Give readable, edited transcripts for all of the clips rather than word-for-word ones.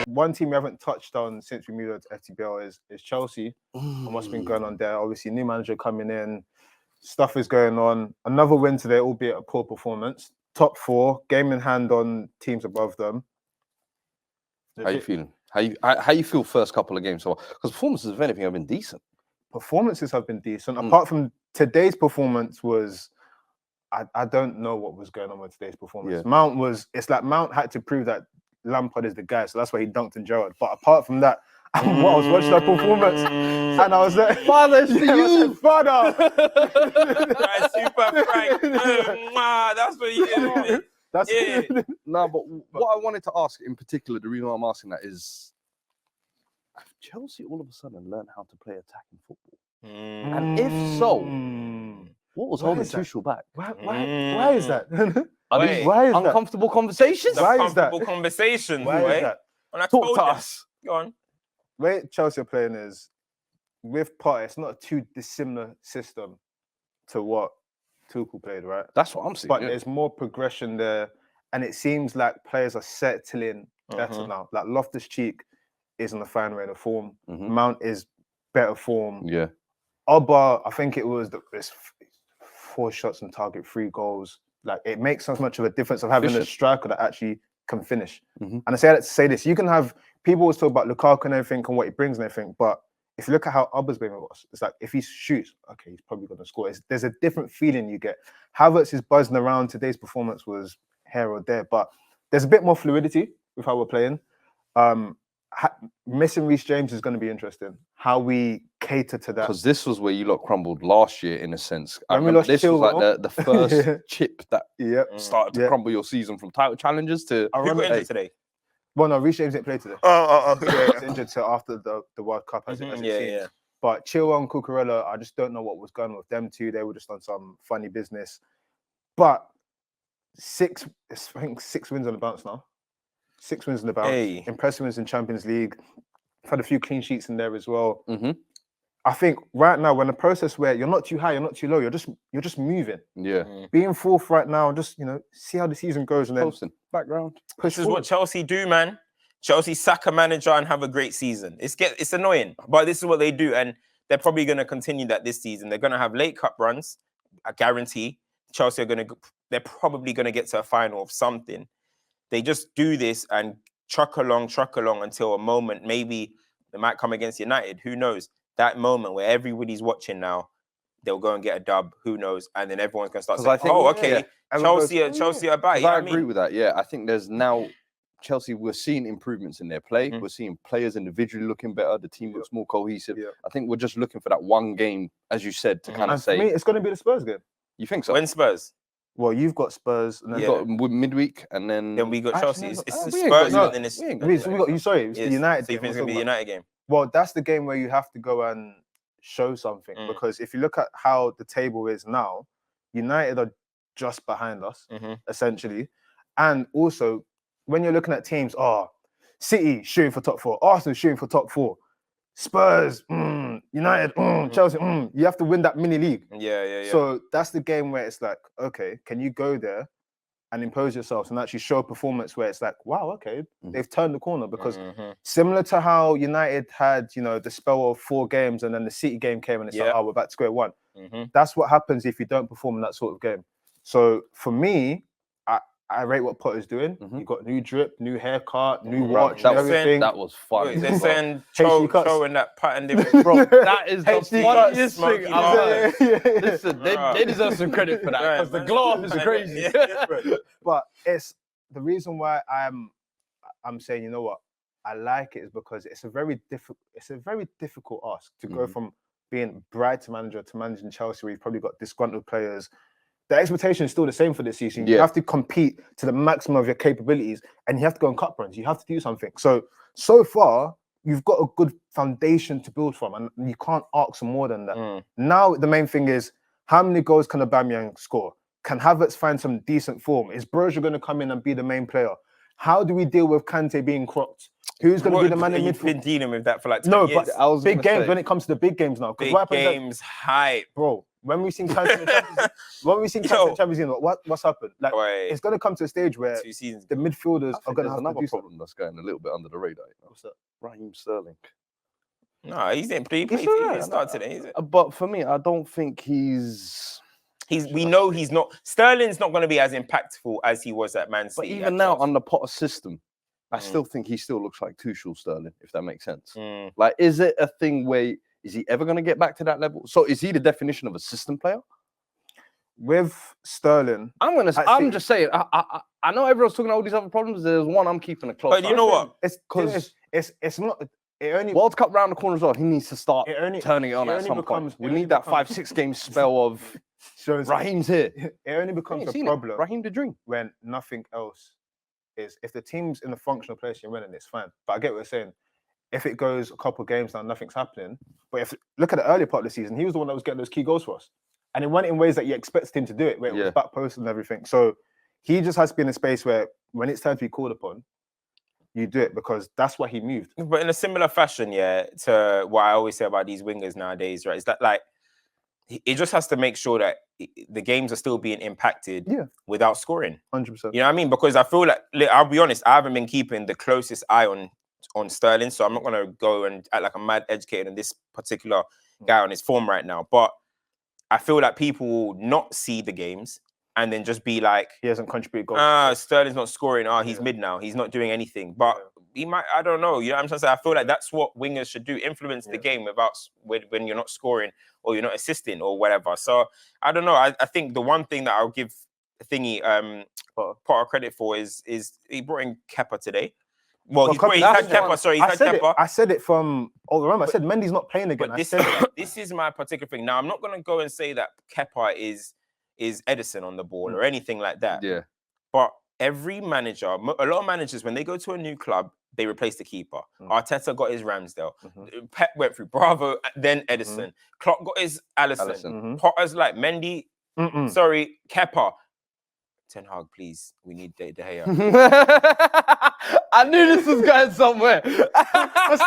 one team we haven't touched on since we moved to FTBL is Chelsea and what's been going on there. Obviously, new manager coming in, stuff is going on. Another win today, albeit a poor performance. Top 4, game in hand on teams above them. How you feeling? How you feel first couple of games? So, because performances, if anything, have been decent. Performances have been decent. Apart from today's performance was, I don't know what was going on with today's performance. Yeah. It's like Mount had to prove that Lampard is the guy, so that's why he dunked on Gerrard. But apart from that, I was watching that performance and I was like, Father, you, father. That's super frank. That's what you do. That's it. No, but what I wanted to ask in particular, the reason why I'm asking that is, have Chelsea all of a sudden learned how to play attacking football? And if so, what was holding Tuchel back? Why is that? Why is uncomfortable conversations? Why is that? Conversations. Why is that? Talk to us. Go on. The way Chelsea are playing is, with Potter, it's not a too dissimilar system to what Tuchel played, right? That's what I'm seeing. But there's more progression there, and it seems like players are settling better now. Like Loftus-Cheek is in a fine rate of form. Mount is better form. Yeah. Oba, I think it was 4 shots on target, 3 goals. Like, it makes so much of a difference of having a striker that actually can finish. And I say that to say this, you can have people always talk about Lukaku and everything and what he brings and everything, but if you look at how Oba's been with us, it's like if he shoots, okay, he's probably going to score. There's a different feeling you get. Havertz is buzzing around. Today's performance was here or there, but there's a bit more fluidity with how we're playing. Missing Reece James is going to be interesting. How we cater to that. Because this was where you lot crumbled last year, in a sense. When we lost this was like the first chip that started to crumble your season from title challenges to... Who got injured today? Well, no, Reece James didn't play today. He's injured till after the World Cup, as it seems. But Chilwell and Cucurella, I just don't know what was going on with them two. They were just on some funny business. But 6 wins on the bounce now. 6 wins on the bounce. Hey. Impressive wins in Champions League. Had a few clean sheets in there as well. I think right now we're in a process where you're not too high, you're not too low. You're just moving. Yeah. Being 4th right now, just see how the season goes and then Posting. Background. This is what Chelsea do, man. Chelsea sack a manager and have a great season. It's annoying, but this is what they do, and they're probably going to continue that this season. They're going to have late cup runs, I guarantee. Chelsea they're probably going to get to a final of something. They just do this and truck along until a moment, maybe they might come against United. Who knows? That moment where everybody's watching now, they'll go and get a dub. Who knows? And then everyone's going to start saying, Chelsea are back. I agree with that. Yeah, I think there's now Chelsea, we're seeing improvements in their play. We're seeing players individually looking better. The team looks more cohesive. I think we're just looking for that one game, as you said, to kind of say. For me, it's going to be the Spurs game. You think so? When Spurs? Well, you've got Spurs, and then you've got midweek, and then we got Chelsea. It's Spurs, and then it's the United. So you think it's going to be the United game? Well, that's the game where you have to go and show something, because if you look at how the table is now, United are just behind us, essentially. And also, when you're looking at teams, City shooting for top 4, Arsenal shooting for top 4, Spurs, United, Chelsea, you have to win that mini league. Yeah. So that's the game where it's like, okay, can you go there and impose yourselves and actually show a performance where it's like, wow, okay, they've turned the corner, because similar to how United had, the spell of 4 games and then the City game came and it's like, we're back to square one. That's what happens if you don't perform in that sort of game. So for me, I rate what Potter's doing. You got new drip, new haircut, new watch, everything. That was fun. They're saying showing that pattern difference. Bro, that is the funniest thing I've heard. Listen, they deserve some credit for that, because the glow up is crazy. But it's the reason why I'm saying, you know what, I like it is because it's a very difficult ask to go from being Brighton manager to managing Chelsea, where you've probably got disgruntled players. The expectation is still the same for this season. You have to compete to the maximum of your capabilities, and you have to go on cup runs. You have to do something. So far, you've got a good foundation to build from, and you can't ask for more than that. Now, the main thing is, how many goals can Aubameyang score? Can Havertz find some decent form? Is Broja going to come in and be the main player? How do we deal with Kante being cropped? Who's going to be the man in midfield? You've been dealing with that for like 10 years. But big games, when it comes to the big games now. Big games, hype. Bro, when we've seen cancer in Champions League, what's happened? Like, Wait. it's going to come to a stage where 2 seasons. the midfielders are going to have to another do something. problem that's going a little bit under the radar. What's that? Raheem Sterling. No, he didn't play. He didn't start today. But for me, I don't think he's. We know he's not. Sterling's not going to be as impactful as he was at Man City. But even now, on the Potter system, I still think he still looks like Tuchel Sterling, if that makes sense. Like, is it a thing where is he ever going to get back to that level? So is he the definition of a system player? With Sterling, I'm just saying. I know everyone's talking about all these other problems. There's one I'm keeping a close eye. But you know what? It's because it's not. It only World Cup round the corner as well. He needs to start turning it on at some becomes- point. We need that 5-6 game spell of shows Raheem's here. It only becomes a problem Raheem the dream. when nothing else is. If the team's in a functional place, you're winning. It's fine. But I get what you're saying. If it goes a couple of games now, nothing's happening. But if look at the early part of the season, he was the one that was getting those key goals for us, and it went in ways that you expected him to do it, where it was back post and everything. So he just has to be in a space where when it's time to be called upon, you do it because that's what he moved. But in a similar fashion, to what I always say about these wingers nowadays, right? Is that like it just has to make sure that the games are still being impacted without scoring. 100%. You know what I mean? Because I feel like, I'll be honest, I haven't been keeping the closest eye on Sterling, so I'm not gonna go and act like I'm mad educated on this particular guy on his form right now. But I feel like people will not see the games and then just be like, he hasn't contributed goals. Sterling's not scoring. He's mid now. He's not doing anything. But he might, I don't know. You know what I'm trying to say? I feel like that's what wingers should do. Influence the game when you're not scoring or you're not assisting or whatever. So I don't know. I think the one thing that I'll give Potter credit for is he brought in Kepa today. Well, he's had Kepa. Sorry, he's had Kepa. I said it from all around. I said Mendy's not playing again. But this is my particular thing. Now, I'm not going to go and say that Kepa is Edison on the ball or anything like that. Yeah. But every manager, a lot of managers, when they go to a new club, they replace the keeper. Arteta got his Ramsdale. Pep went through Bravo, then Edison. Klopp got his Alisson. Potter's like Mendy. Sorry, Kepa. Ten Hag, please. We need De Gea. I knew this was going somewhere. I was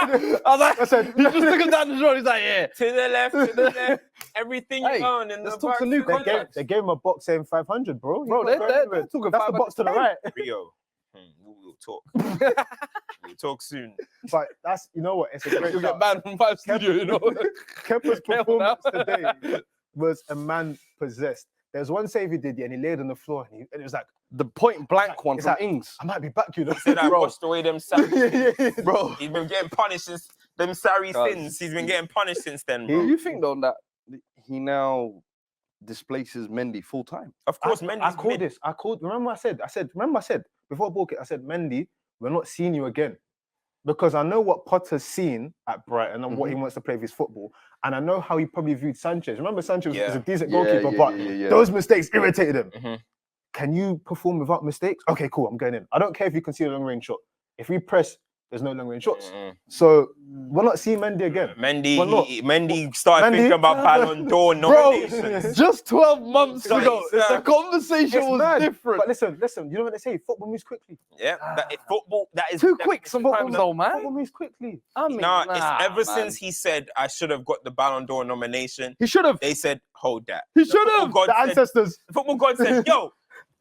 like, he just took him down the road. He's like, yeah. To the left. Everything you own. And let's talk to new contracts. They gave him a box saying 500, bro. Bro, they're talking That's the box to the right. Rio. We'll talk. We'll talk soon. But that's, you know what? It's a great You'll get banned from 5 Studio, you know. Kepa's performance today was a man possessed. There's one save he did, and he laid on the floor, and it was like the point blank one from Ings. I might be back, you know. Said I washed away them Sarri. Bro. He's been getting punished since them Sarri sins. He's been getting punished since then, bro. Do you think though that he now displaces Mendy full time? Of course, Mendy's I called this. Remember I said before Goalkeeper, I said, Mendy, we're not seeing you again. Because I know what Potter's seen at Brighton and what he wants to play with his football. And I know how he probably viewed Sanchez. Remember, Sanchez was a decent goalkeeper, but those mistakes irritated him. Can you perform without mistakes? Okay, cool, I'm going in. I don't care if you can see a long-range shot. If we press, there's no long-range shots. So we're not seeing Mendy again. Mendy started thinking about Ballon d'Or nominations. Just 12 months ago, the conversation was different. But listen, you know what they say? Football moves quickly. Yeah, that is too quick sometimes though, man. Football moves quickly. It's ever since he said I should have got the Ballon d'Or nomination. He should have. They said, hold that. He should have. The ancestors. Football God said, yo,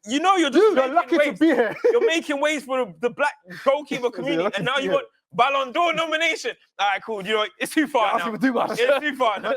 you know you're just you're lucky to be here. You're making waves for the black goalkeeper community, and now you got Ballon d'Or nomination. All right, cool. You know, it's too far now. Too much. It's too far now.